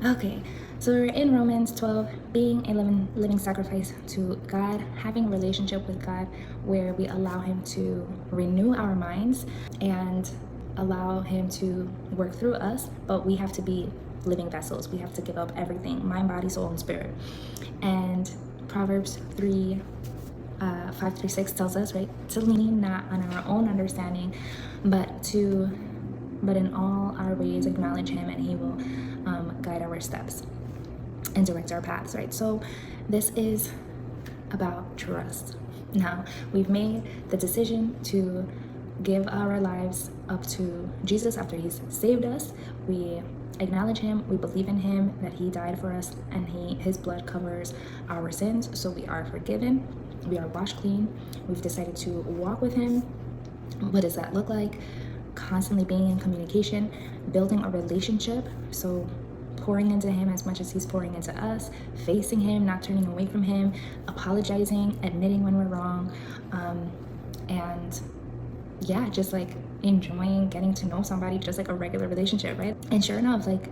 Okay, so we're in Romans 12, being a living sacrifice to God, having a relationship with God where we allow Him to renew our minds and allow Him to work through us, but we have to be living vessels. We have to give up everything, mind, body, soul, and spirit. And Proverbs 5 through 6 tells us, right, to lean not on our own understanding, but in all our ways acknowledge Him, and He will guide our steps and direct our paths, right? So this is about trust. Now, we've made the decision to give our lives up to Jesus after He's saved us. We acknowledge Him, we believe in Him, that He died for us, and His blood covers our sins, so we are forgiven, we are washed clean. We've decided to walk with Him. What does that look like? Constantly being in communication, building a relationship, so pouring into Him as much as He's pouring into us, facing Him, not turning away from Him, apologizing, admitting when we're wrong, and yeah, just like enjoying getting to know somebody, just like a regular relationship, right? And sure enough, like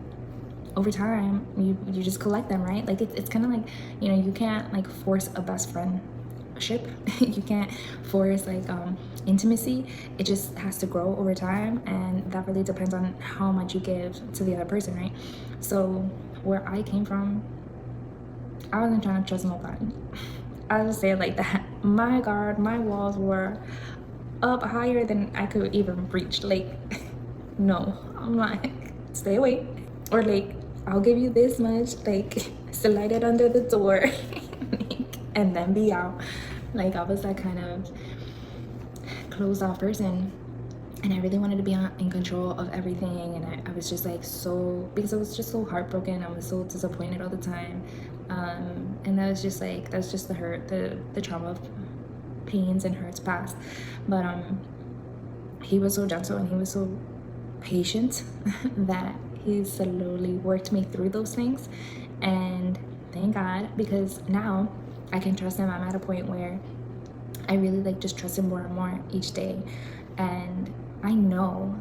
over time, you just collect them, right? Like it's kind of like, you can't like force a best friend ship. You can't force like intimacy. It just has to grow over time, and that really depends on how much you give to the other person, right? So where I came from, I wasn't trying to trust nobody. I'll just say it like that. My guard, my walls were up higher than I could even reach. Like, no, I'm like, stay away. Or like, I'll give you this much, like, slide it under the door and then be out. Like, I was that kind of closed off person, and I really wanted to be in control of everything. And I was just like, because I was just so heartbroken. I was so disappointed all the time. And that was just the hurt, the trauma of pains and hurts past. But He was so gentle and He was so patient that He slowly worked me through those things. And thank God, because now I can trust Him. I'm at a point where I really like just trust Him more and more each day. And I know,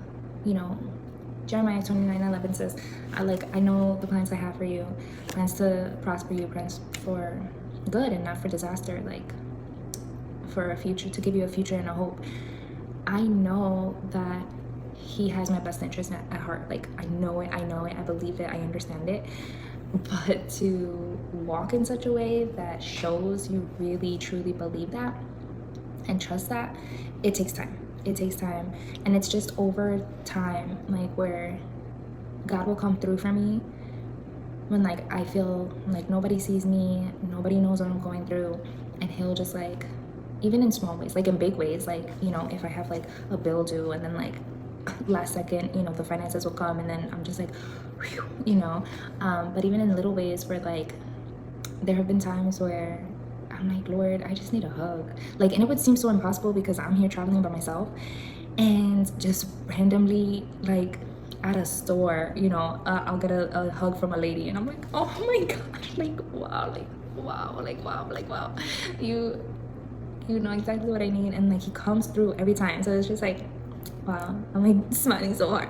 Jeremiah 29:11 says, I know the plans I have for you, plans to prosper you, plans for good and not for disaster, like for a future, to give you a future and a hope. I know that He has my best interest at heart. Like, I know it, I believe it, I understand it. But to walk in such a way that shows you really truly believe that and trust that, it takes time. And it's just over time, like, where God will come through for me when like I feel like nobody sees me, nobody knows what I'm going through, and He'll just like, even in small ways, like in big ways, like, if I have like a bill due and then like last second, the finances will come, and then I'm just like, whew, but even in little ways where like there have been times where I'm like, Lord, I just need a hug. Like, and it would seem so impossible because I'm here traveling by myself, and just randomly, like at a store, I'll get a hug from a lady, and I'm like, oh my gosh, like, wow, you know exactly what I need. And like He comes through every time. So it's just like, wow, I'm like smiling so hard.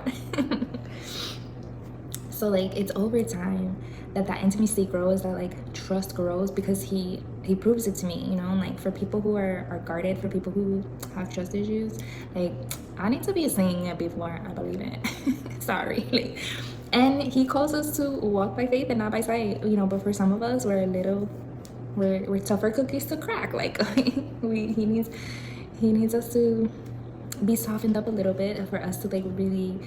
So like it's over time that intimacy grows, that like trust grows, because he proves it to me, like for people who are guarded, for people who have trust issues, like I need to be saying it before I believe it. Sorry. Like, and He calls us to walk by faith and not by sight, but for some of us, we're tougher cookies to crack. Like he needs us to be softened up a little bit for us to like really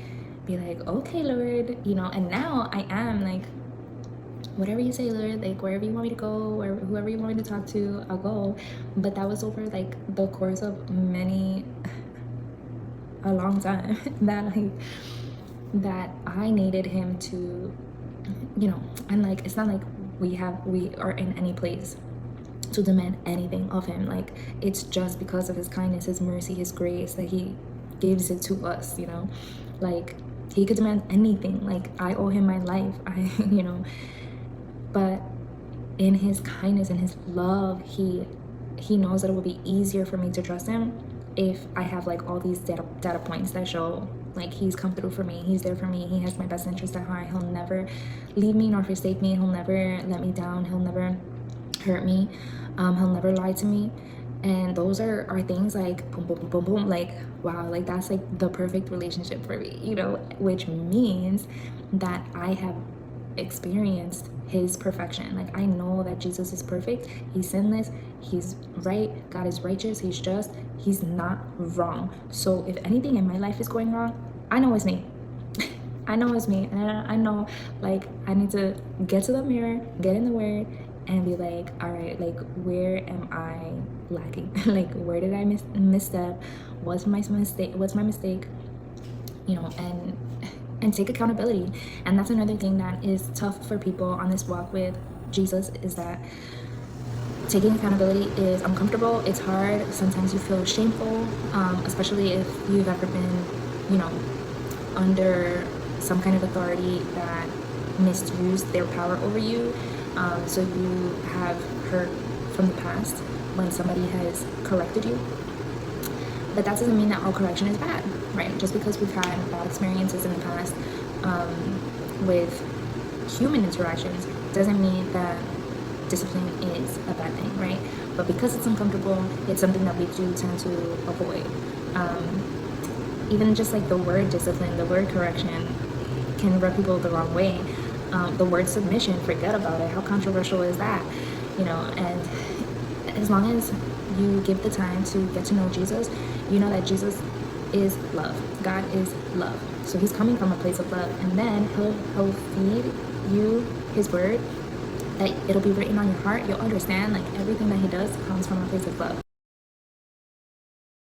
be like, okay, Lord, and now I am like, whatever you say, Lord, like wherever you want me to go, or whoever you want me to talk to, I'll go. But that was over like the course of a long time that I needed Him to, and like it's not like we are in any place to demand anything of Him. Like, it's just because of His kindness, His mercy, His grace that He gives it to us, like He could demand anything. Like, I owe Him my life, but in His kindness and His love, He knows that it will be easier for me to trust Him if I have like all these data points that show Like, he's come through for me. He's there for me. He has my best interest at heart. He'll never leave me nor forsake me. He'll never let me down. He'll never hurt me. He'll never lie to me. And those are things like boom, boom, boom, boom, boom. Like, wow, like that's like the perfect relationship for me, you know, which means that I have experienced his perfection. Like, I know that Jesus is perfect. He's sinless. He's right. God is righteous. He's just. He's not wrong. So if anything in my life is going wrong, I know it's me. I know it's me. And I know, like, I need to get to the mirror, get in the word, and be like, all right, like, where am I lacking? Like, where did I misstep? What's my mistake? You know, and take accountability. And that's another thing that is tough for people on this walk with Jesus, is that taking accountability is uncomfortable. It's hard. Sometimes you feel shameful, especially if you've ever been, you know, under some kind of authority that misused their power over you. So you have hurt from the past when somebody has corrected you. But that doesn't mean that all correction is bad, right? Just because we've had bad experiences in the past with human interactions doesn't mean that discipline is a bad thing, right? But because it's uncomfortable, it's something that we do tend to avoid. Even just like the word discipline, the word correction can rub people the wrong way. The word submission, forget about it. How controversial is that? You know, and as long as you give the time to get to know Jesus, you know that Jesus is love. God is love. So he's coming from a place of love, and then he'll feed you his word, that it'll be written on your heart. You'll understand, like, everything that he does comes from a place of love.